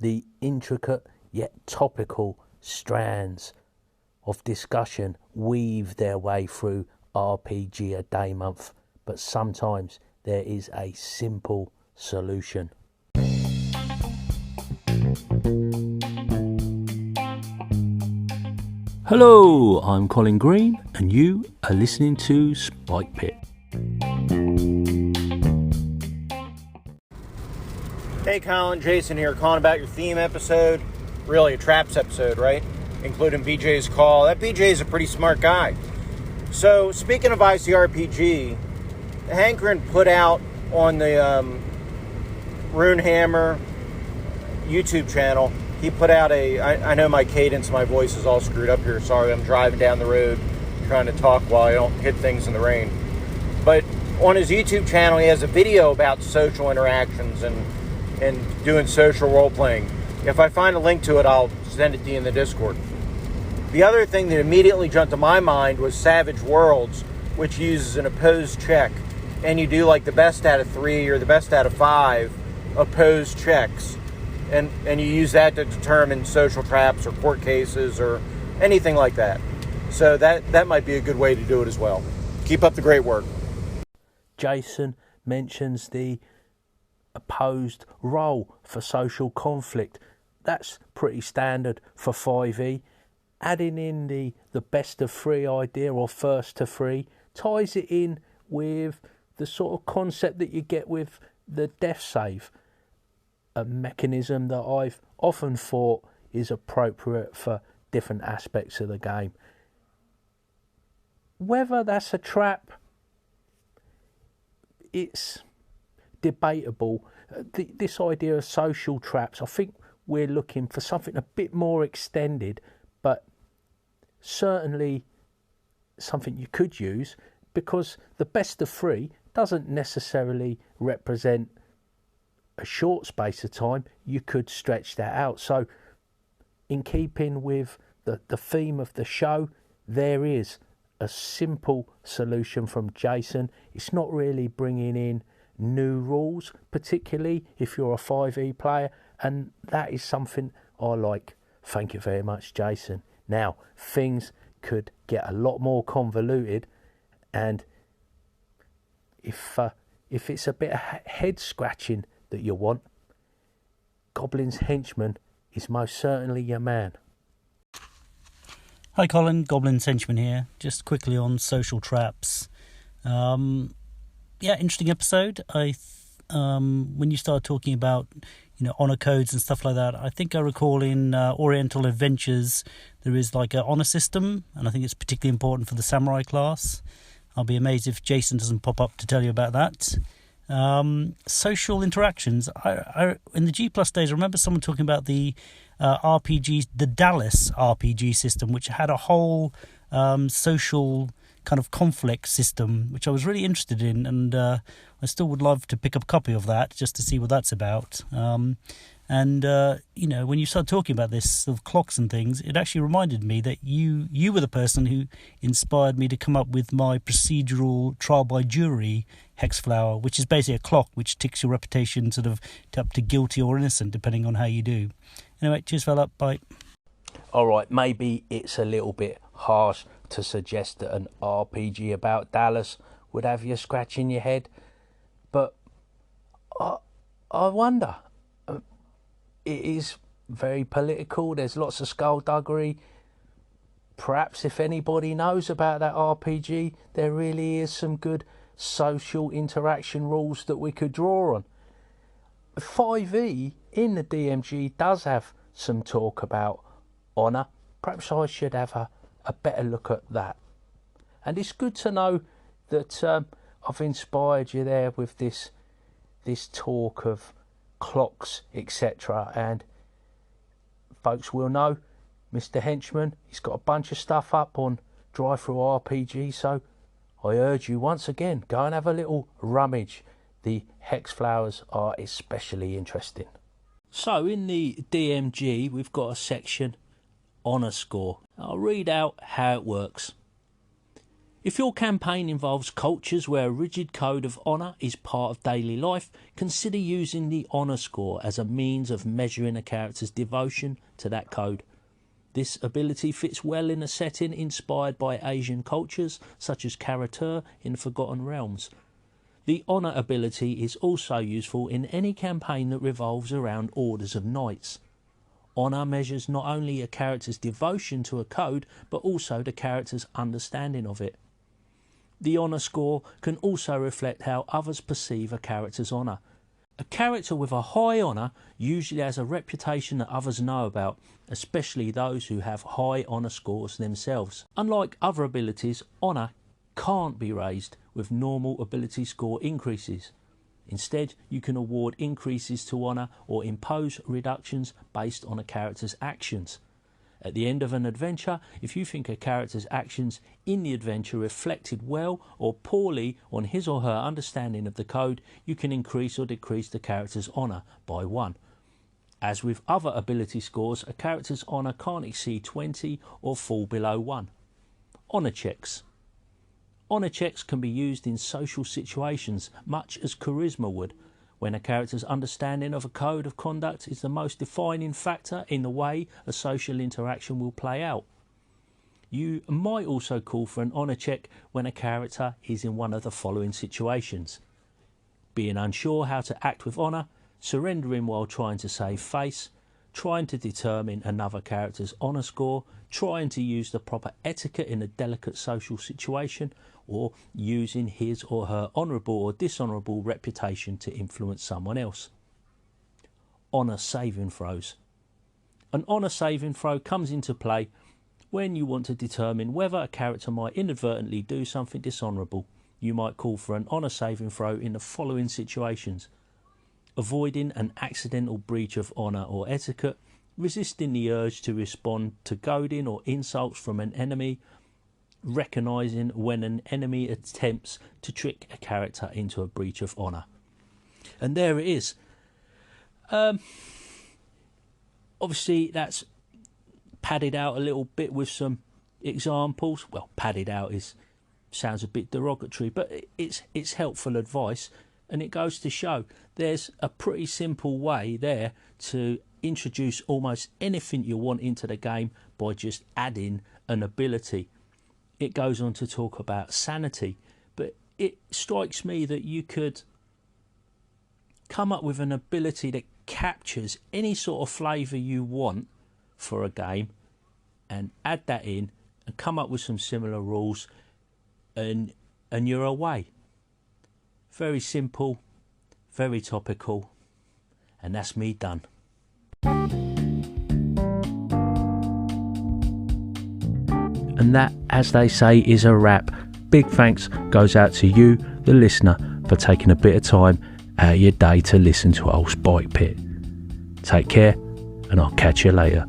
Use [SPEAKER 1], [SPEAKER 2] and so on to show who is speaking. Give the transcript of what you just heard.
[SPEAKER 1] the intricate yet topical strands of discussion weave their way through RPG a Day Month, but sometimes there is a simple solution. Hello, I'm Colin Green, and you are listening to Spike Pit.
[SPEAKER 2] Hey Colin, Jason here, calling about your theme episode. Really a Traps episode, right? Including BJ's call. That BJ is a pretty smart guy. So, speaking of ICRPG, Hankerin put out on the Runehammer YouTube channel, he put out I know my cadence, my voice is all screwed up here. Sorry, I'm driving down the road trying to talk while I don't hit things in the rain. But on his YouTube channel, he has a video about social interactions and doing social role-playing. If I find a link to it, I'll send it to you in the Discord. The other thing that immediately jumped to my mind was Savage Worlds, which uses an opposed check. And you do like the best out of 3 or the best out of 5 opposed checks. And you use that to determine social traps or court cases or anything like that. So that might be a good way to do it as well. Keep up the great work.
[SPEAKER 1] Jason mentions the opposed role for social conflict. That's pretty standard for 5e. Adding in the best of 3 idea or first to 3 ties it in with the sort of concept that you get with the death save, a mechanism that I've often thought is appropriate for different aspects of the game. Whether that's a trap, it's debatable. This idea of social traps, I think we're looking for something a bit more extended, but certainly something you could use, because the best of 3 doesn't necessarily represent a short space of time. You could stretch that out. So in keeping with the theme of the show, there is a simple solution from Jason. It's not really bringing in new rules, particularly if you're a 5e player, and that is something I like. Thank you very much, Jason. Now, things could get a lot more convoluted, and if it's a bit of head scratching that you want, Goblin's Henchman is most certainly your man.
[SPEAKER 3] Hi Colin, Goblin's Henchman here. Just quickly on social traps. Interesting episode. When you start talking about honor codes and stuff like that, I think I recall in Oriental Adventures there is like an honor system, and I think it's particularly important for the samurai class. I'll be amazed if Jason doesn't pop up to tell you about that. Social interactions. I in the G+ days, I remember someone talking about the RPG, the Dallas RPG system, which had a whole social kind of conflict system, which I was really interested in, and I still would love to pick up a copy of that just to see what that's about. When you started talking about this sort of clocks and things, it actually reminded me that you were the person who inspired me to come up with my procedural trial by jury hexflower, which is basically a clock which ticks your reputation sort of up to guilty or innocent, depending on how you do. Anyway, cheers fella, bye.
[SPEAKER 1] All right, maybe it's a little bit harsh to suggest that an RPG about Dallas would have you scratching your head, but I wonder. It is very political. There's lots of skullduggery. Perhaps if anybody knows about that RPG, there really is some good social interaction rules that we could draw on. 5e in the DMG does have some talk about honour. Perhaps I should have a better look at that. And it's good to know that I've inspired you there with this talk of clocks, etc. And folks will know Mr. Henchman, he's got a bunch of stuff up on Drive-Thru RPG, so I urge you once again, go and have a little rummage. The hex flowers are especially interesting. So in the DMG, we've got a section honour score. I'll read out how it works. If your campaign involves cultures where a rigid code of honour is part of daily life, consider using the honour score as a means of measuring a character's devotion to that code. This ability fits well in a setting inspired by Asian cultures, such as Karatur in Forgotten Realms. The honour ability is also useful in any campaign that revolves around orders of knights. Honour measures not only a character's devotion to a code, but also the character's understanding of it. The honour score can also reflect how others perceive a character's honour. A character with a high honour usually has a reputation that others know about, especially those who have high honour scores themselves. Unlike other abilities, honour can't be raised with normal ability score increases. Instead, you can award increases to honour or impose reductions based on a character's actions. At the end of an adventure, if you think a character's actions in the adventure reflected well or poorly on his or her understanding of the code, you can increase or decrease the character's honour by 1. As with other ability scores, a character's honour can't exceed 20 or fall below 1. Honour checks. Honour checks can be used in social situations, much as charisma would, when a character's understanding of a code of conduct is the most defining factor in the way a social interaction will play out. You might also call for an honour check when a character is in one of the following situations: being unsure how to act with honour, surrendering while trying to save face, trying to determine another character's honour score, trying to use the proper etiquette in a delicate social situation, or using his or her honourable or dishonourable reputation to influence someone else. Honour saving throws. An honour saving throw comes into play when you want to determine whether a character might inadvertently do something dishonourable. You might call for an honour saving throw in the following situations: avoiding an accidental breach of honour or etiquette, resisting the urge to respond to goading or insults from an enemy, recognising when an enemy attempts to trick a character into a breach of honour. And there it is. Obviously that's padded out a little bit with some examples. Well, padded out sounds a bit derogatory, but it's helpful advice, and it goes to show there's a pretty simple way there to introduce almost anything you want into the game by just adding an ability. It goes on to talk about sanity, but it strikes me that you could come up with an ability that captures any sort of flavour you want for a game and add that in and come up with some similar rules, and you're away. Very simple, very topical, and that's me done. And that, as they say, is a wrap. Big thanks goes out to you, the listener, for taking a bit of time out of your day to listen to old Spike Pit. Take care, and I'll catch you later.